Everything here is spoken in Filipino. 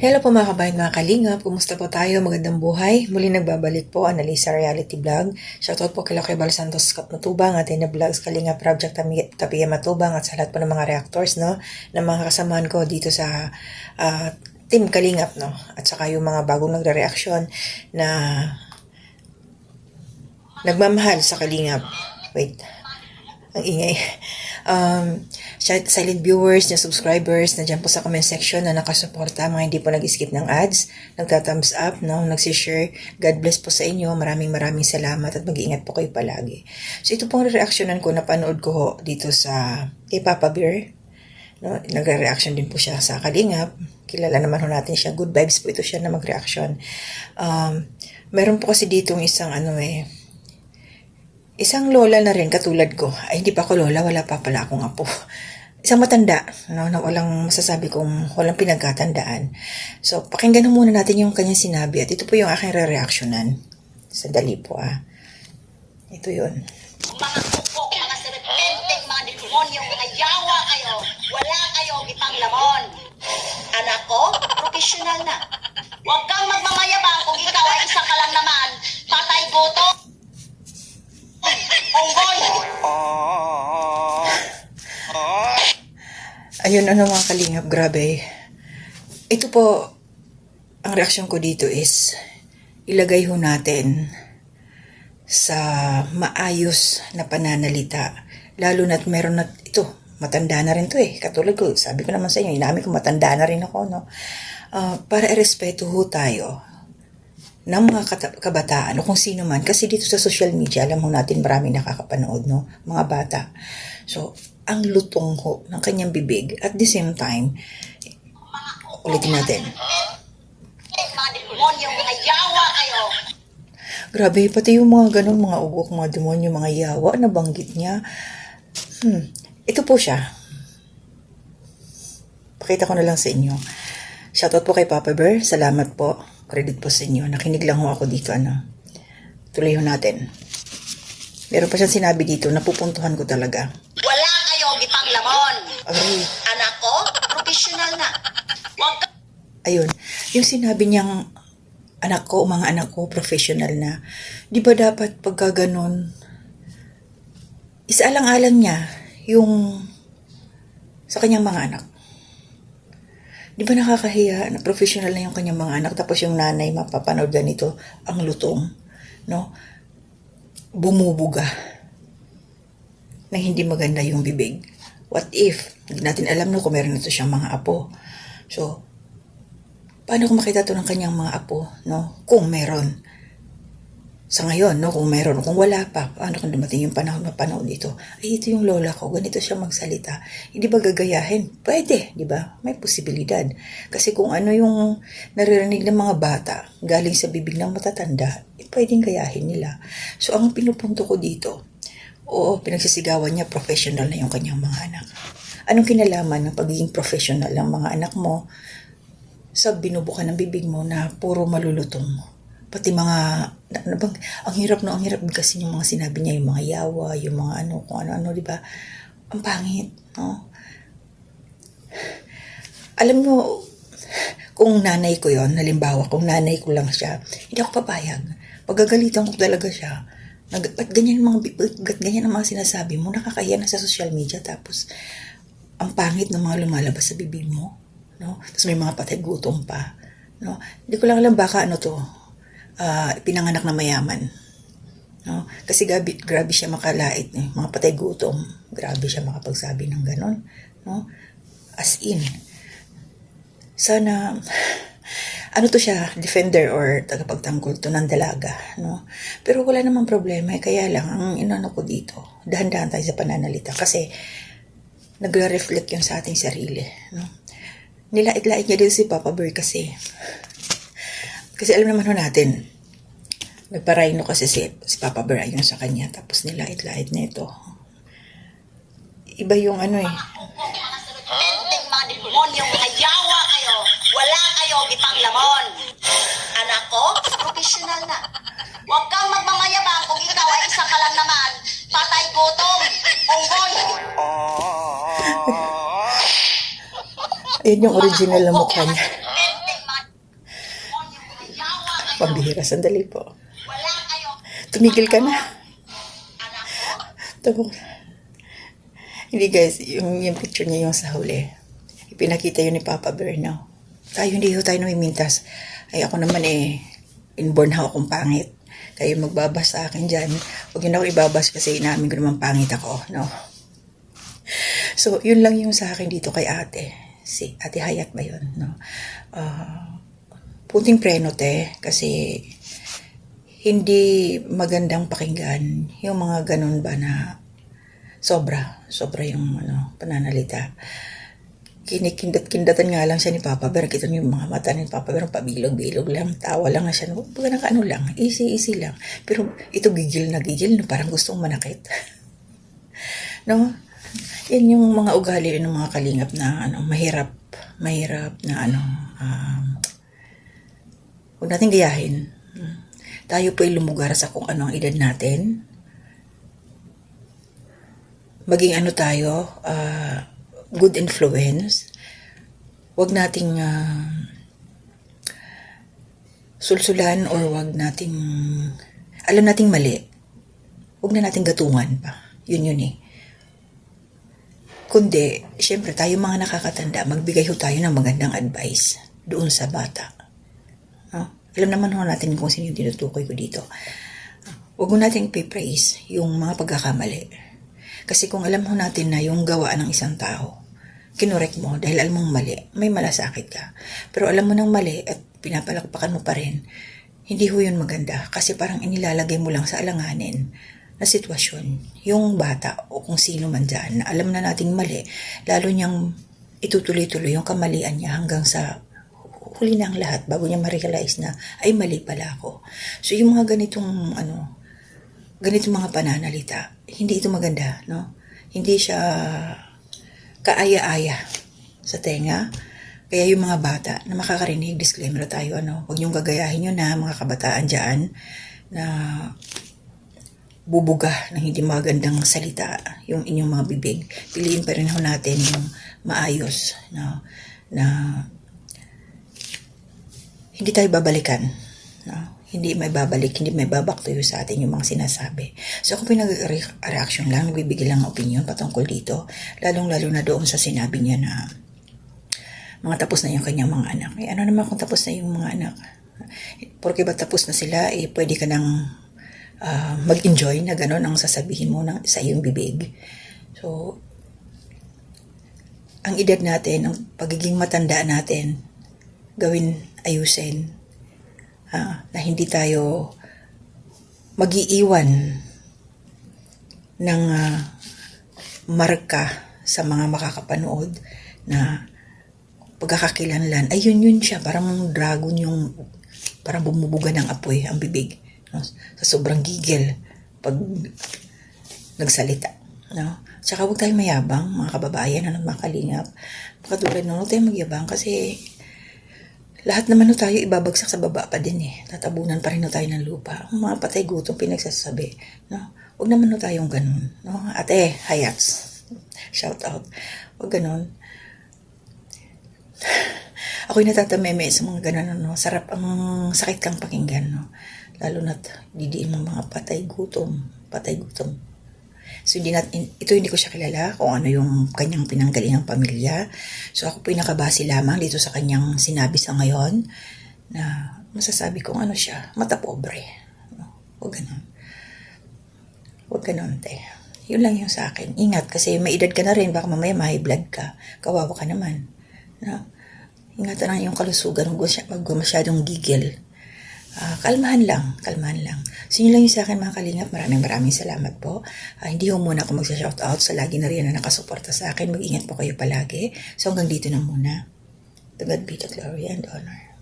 Hello po mga kabayan, mga kalingap. Kumusta po tayo? Magandang buhay. Muli nagbabalik po, Analisa Reality Vlog. Shoutout po kay Loke Bal Santos Matubang, atin na vlogs Kalingap Project Tapia Matubang at sa lahat po ng mga reactors, no? Ng mga kasamahan ko dito sa Team Kalingap, no? At saka yung mga bagong nagre-reaction na nagmamahal sa Kalingap. Wait. Ang ingay. Silent viewers, na subscribers, na dyan po sa comment section na nakasuporta, mga hindi po nag-skip ng ads, nagta-thumbs up, no, nagsishare. God bless po sa inyo. Maraming salamat at mag-iingat po kayo palagi. So ito pong reactionan ko, napanood ko dito sa kay Papa Bear. No, nagre-reaction din po siya sa Kalingap. Kilala naman ho natin siya. Good vibes po ito siya na mag-reaction. Meron po kasi dito isang isang lola na rin katulad ko. Ay, hindi pa ako lola, wala pa pala akong apo. Isang matanda, no, na walang masasabi kong walang pinagkatandaan. So, pakinggan muna natin yung kanyang sinabi at ito po yung aking re-reactionan. Sandali po Ito yun. Mga kupok, mga serpenteng, mga demonyo, mga yawa kayo. Wala kayong ipang lamon. Anak ko, professional na. Huwag kang magmamayabang kung ikaw ay isa ka lang naman. Patay gutom. Unggoy. Ayun, mga kalingap, grabe. Ito po, ang reaksyon ko dito is, ilagay ho natin sa maayos na pananalita. Lalo na't meron na, ito, matanda na rin to Katulad ko, sabi ko naman sa inyo, inamin ko matanda na rin ako, no? Para irespeto ho tayo ng mga kabataan o kung sino man. Kasi dito sa social media, alam ho natin marami nakakapanood, no? Mga bata. So, ang lutong ho ng kanyang bibig. At the same time, ulitin natin. Mga demonyo, mga yawa kayo. Grabe, pati yung mga ganun, mga ugok, mga demonyo, mga yawa, nabanggit niya. Ito po siya. Pakita ko na lang sa inyo. Shoutout po kay Papa Bear. Salamat po. Credit po sa inyo. Nakinig lang ho ako dito. Tuloy ho natin. Meron pa siyang sinabi dito, napupuntuhan ko talaga. Wala kayong ipang lamon. Ay. Anak ko, professional na. Huwag ka Ayun. Yung sinabi niyang, mga anak ko, professional na. Di ba dapat pagka ganun, isaalang-alang niya yung sa kanyang mga anak. Di ba nakakahiya na professional na yung kanyang mga anak tapos yung nanay mapapanood ganito ang lutong, no? Bumubuga na hindi maganda yung bibig. What if? Hindi natin alam no kung meron na to siyang mga apo. So, paano kung makita to ng kanyang mga apo, no? Kung meron. Sa ngayon, no, kung meron, kung wala pa, paano kung dumating yung panahon dito? Ay, ito yung lola ko, ganito siya magsalita. Hindi ba gagayahin? Pwede, di ba? May posibilidad. Kasi kung ano yung naririnig ng mga bata, galing sa bibig ng matatanda, pwedeng gayahin nila. So, ang pinupunto ko dito, oo, pinagsisigawan niya, professional na yung kanyang mga anak. Anong kinalaman ng pagiging professional ng mga anak mo sa binubukan ng bibig mo na puro malulutong mo? Pati mga, ang hirap kasi yung mga sinabi niya, yung mga yawa, yung mga kung ano-ano, di ba? Ang pangit, no? Alam mo, kung nanay ko yon, halimbawa, kung nanay ko lang siya, hindi ako papayag. Pagagalitan ko talaga siya. Ba't ganyan ang mga sinasabi mo? Nakakahiya na sa social media, tapos, ang pangit ng mga lumalabas sa bibig mo, no? Tapos may mga patay gutom pa, no? Hindi ko lang alam baka pinanganak na mayaman, no? Kasi grabe siya makalait, mga patay gutom, grabe siya makapagsabi ng ganon, no? As in, sana to siya, defender or tagapagtanggol to ng dalaga, no? Pero wala namang problema, kaya lang ang inano ko dito, dahan-dahan tayo sa pananalita kasi nagre-reflect yun sa ating sarili, no? Nilait-lait niya din si Papa Bear kasi alam naman ho natin, nagparayno kasi si Papa Bear yun sa kanya, tapos nilait-lait na ito. Iba yung mga serpenteng, mga demonyo, mga yawa kayo. Wala kayong ipang lamon. Anak ko, professional na. Huwag kang magmamayabang kung ikaw ay isa ka lang naman. Patay gutom. Unggoy. Ayun yung original na mukha niya. Serpenteng, mga pambihira. Sandali po. Wala kayo. Tumigil ka na. Anak ko, Tumog. Hindi guys, yung picture niya yung sa huli. Ipinakita yun ni Papa Bear now. Hindi tayo namimintas. Ay ako naman inborn akong pangit. Kayo magbabas sa akin dyan. Huwag yun ako ibabas kasi inamin ko naman pangit ako. No? So, yun lang yung sa akin dito kay ate. Si Ate Hayat ba yun? No? Punting preno kasi hindi magandang pakinggan yung mga ganun ba na sobra yung pananalita. Kinikindat-kindatan nga lang siya ni Papa Bear. Kita niyo yung mga mata ni Papa Bear, pabilog-bilog lang, tawa lang na siya. Baga nakaano lang, easy lang. Pero ito gigil na parang gustong manakit. No? Yan yung mga ugali ng mga kalingap na mahirap na huwag natin gayahin. Tayo po ay lumugar sa kung ano ang edad natin. Maging tayo, good influence. Huwag nating sulsulan or huwag nating alam nating mali. Huwag na nating gatungan pa. Yun Kundi, syempre tayo mga nakakatanda, magbigay tayo ng magandang advice doon sa bata. Alam naman natin kung sino yung tinutukoy ko dito. Huwag mo natin i-praise yung mga pagkakamali. Kasi kung alam natin na yung gawaan ng isang tao, kinorek mo dahil alam mong mali, may malasakit ka. Pero alam mo ng mali at pinapalakpakan mo pa rin, hindi ho yun maganda. Kasi parang inilalagay mo lang sa alanganin na sitwasyon. Yung bata o kung sino man dyan na alam na nating mali, lalo niyang itutuloy-tuloy yung kamalian niya hanggang sa huli na ang lahat bago niya ma-realize na ay mali pala ako. So yung mga ganitong mga pananalita, hindi ito maganda, no? Hindi siya kaaya-aya sa tenga. Kaya yung mga bata na makakarinig, disclaimer tayo, huwag niyong gagayahin yun na mga kabataan dyan na bubuga ng hindi magandang salita yung inyong mga bibig. Piliin pa rin natin yung maayos, no? Na hindi tayo babalikan, no? Hindi may babalik, hindi may babaktayo sa atin yung mga sinasabi. So ako pinag-reaction lang, nagbibigay lang ng opinion patungkol dito, lalong-lalo na doon sa sinabi niya na mga tapos na yung kanyang mga anak. Ano naman kung tapos na yung mga anak? Porque ba tapos na sila, pwede ka nang mag-enjoy na gano'n ang sasabihin mo sa iyong bibig. So, ang edad natin, ang pagiging matanda natin, ayusin, na hindi tayo mag-iiwan ng marka sa mga makakapanood na pagkakakilanlan. Ayun siya, parang dragon yung, parang bumubuga ng apoy ang bibig, no? Sa sobrang gigil pag nagsalita, no? Tsaka huwag tayong mayabang, mga kababayan, mga kalingap. Katulad huwag tayong magyabang kasi lahat naman tayo ibabagsak sa baba pa din Tatabunan pa rin tayo ng lupa. Ang mga patay gutom pinagsasabi, no? Huwag naman tayong ganun, no? Ate Hayats, shout out. Huwag ganun. Ako'y natatameme sa mga ganun, no? Sarap ang sakit kang pakinggan, no? Lalo na't didiin mo mga patay gutom. So hindi ko siya kilala kung ano yung kanyang pinanggalingang pamilya. So ako po nakabase lamang dito sa kanyang sinabi sa ngayon na masasabi kong siya, mata pobre. No? Huwag ganun, te. Yun lang yung sa akin. Ingat kasi may edad ka na rin, baka mamaya may blood ka. Kawawa ka naman. No? Ingatan lang yung kalusugan, huwag masyadong gigil. Kalmahan lang. So yun lang yung sa akin mga kalingap. Maraming salamat po. Hindi ho muna ako magsa-shoutout sa lagi na rin na nakasuporta sa akin. Mag-ingat po kayo palagi. So hanggang dito na muna. To God be the glory and honor.